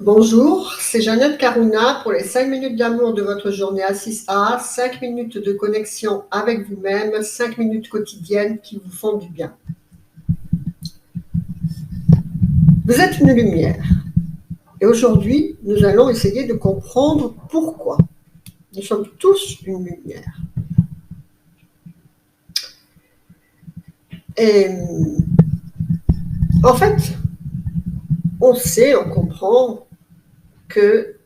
Bonjour, c'est Jeannette Karuna pour les 5 minutes d'amour de votre journée à 6A, 5 minutes de connexion avec vous-même, 5 minutes quotidiennes qui vous font du bien. Vous êtes une lumière et aujourd'hui, nous allons essayer de comprendre pourquoi. Nous sommes tous une lumière. Et en fait, on sait, on comprend que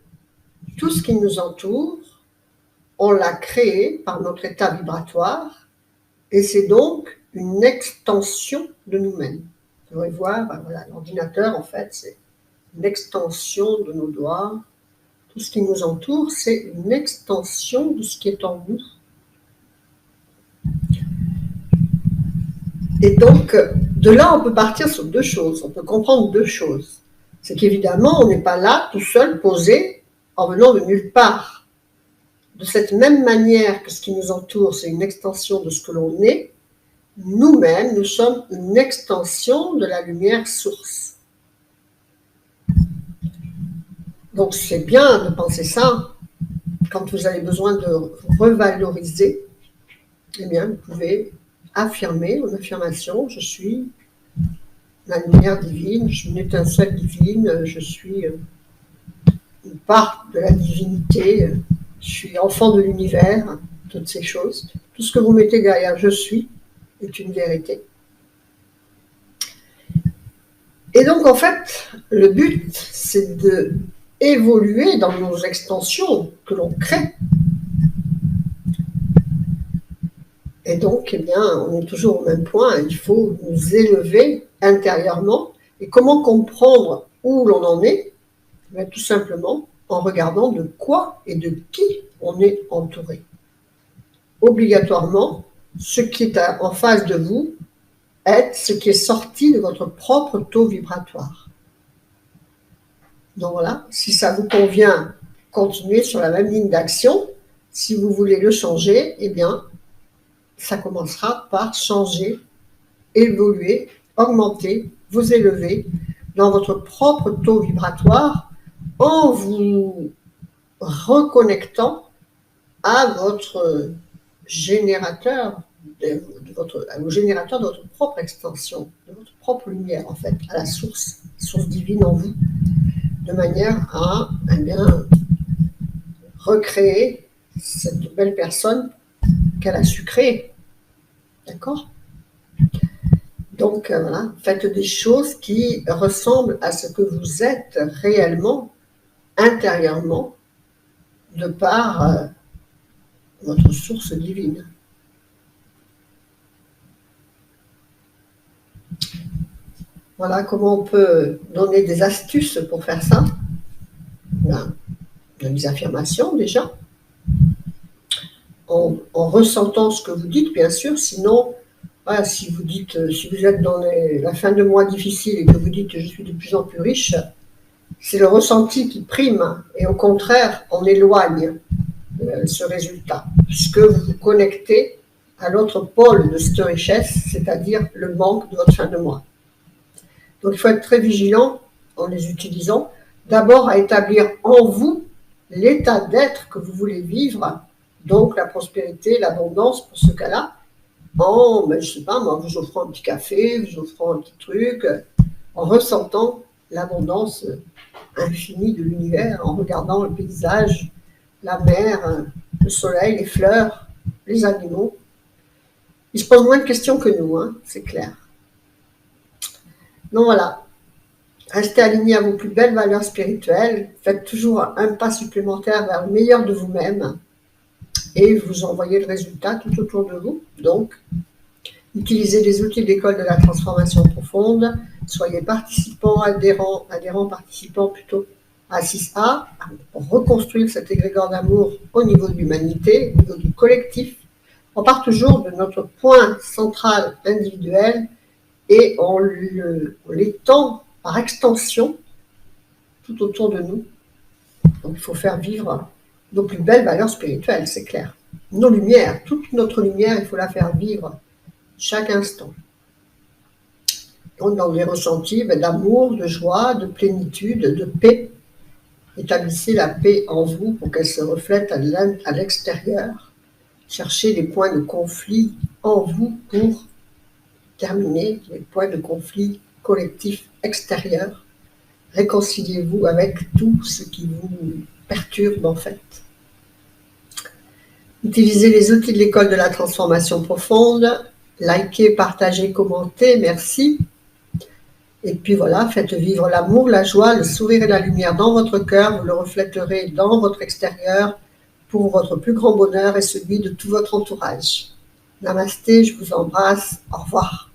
tout ce qui nous entoure, on l'a créé par notre état vibratoire et c'est donc une extension de nous-mêmes. Vous pourrez voir, voilà, l'ordinateur, en fait, c'est une extension de nos doigts. Tout ce qui nous entoure, c'est une extension de ce qui est en nous. Et donc, de là, on peut partir sur deux choses. On peut comprendre deux choses. C'est qu'évidemment, on n'est pas là, tout seul, posé, en venant de nulle part. De cette même manière que ce qui nous entoure, c'est une extension de ce que l'on est, nous-mêmes, nous sommes une extension de la lumière source. Donc, c'est bien de penser ça. Quand vous avez besoin de revaloriser, eh bien, vous pouvez affirmer en affirmation, je suis la lumière divine, je suis une étincelle divine, je suis une part de la divinité, je suis enfant de l'univers, toutes ces choses. Tout ce que vous mettez derrière je suis est une vérité. Et donc, en fait, le but, c'est d'évoluer dans nos extensions que l'on crée. Et donc, eh bien, on est toujours au même point, il faut nous élever intérieurement. Et comment comprendre où l'on en est? Bien, tout simplement en regardant de quoi et de qui on est entouré. Obligatoirement, ce qui est en face de vous est ce qui est sorti de votre propre taux vibratoire. Donc voilà, si ça vous convient, continuez sur la même ligne d'action. Si vous voulez le changer, eh bien, ça commencera par changer, évoluer, augmenter, vous élever dans votre propre taux vibratoire en vous reconnectant à votre générateur, au générateur de votre propre extension, de votre propre lumière en fait, à la source divine en vous, de manière à recréer cette belle personne qu'elle a su créer. D'accord ? Donc voilà, faites des choses qui ressemblent à ce que vous êtes réellement, intérieurement, de par votre source divine. Voilà comment on peut donner des astuces pour faire ça. Bien, des affirmations déjà, en ressentant ce que vous dites, bien sûr. Sinon, voilà, si vous êtes dans la fin de mois difficile et que vous dites je suis de plus en plus riche, c'est le ressenti qui prime et au contraire, on éloigne ce résultat, puisque vous vous connectez à l'autre pôle de cette richesse, c'est-à-dire le manque de votre fin de mois. Donc il faut être très vigilant en les utilisant, d'abord à établir en vous l'état d'être que vous voulez vivre, donc la prospérité, l'abondance pour ce cas-là, en, je sais pas moi, vous offrant un petit café, vous offrant un petit truc, en ressentant l'abondance infinie de l'univers, en regardant le paysage, la mer, le soleil, les fleurs, les animaux. Ils se posent moins de questions que nous, hein, c'est clair. Donc voilà, restez alignés à vos plus belles valeurs spirituelles, faites toujours un pas supplémentaire vers le meilleur de vous-même et vous envoyez le résultat tout autour de vous. Donc, utilisez les outils de l'école de la transformation profonde, soyez participants, participants plutôt à 6A, pour reconstruire cet égrégore d'amour au niveau de l'humanité, au niveau du collectif. On part toujours de notre point central individuel et on l'étend par extension tout autour de nous. Donc il faut faire vivre nos plus belles valeurs spirituelles, c'est clair. Nos lumières, toute notre lumière, il faut la faire vivre chaque instant. Donc dans les ressentis d'amour, de joie, de plénitude, de paix, Établissez la paix en vous pour qu'elle se reflète à l'extérieur. Cherchez les points de conflit en vous pour terminer les points de conflit collectifs extérieurs. Réconciliez-vous avec tout ce qui vous perturbe en fait. Utilisez les outils de l'école de la transformation profonde. Likez, partagez, commentez, merci. Et puis voilà, faites vivre l'amour, la joie, le sourire et la lumière dans votre cœur. Vous le reflèterez dans votre extérieur pour votre plus grand bonheur et celui de tout votre entourage. Namasté, je vous embrasse. Au revoir.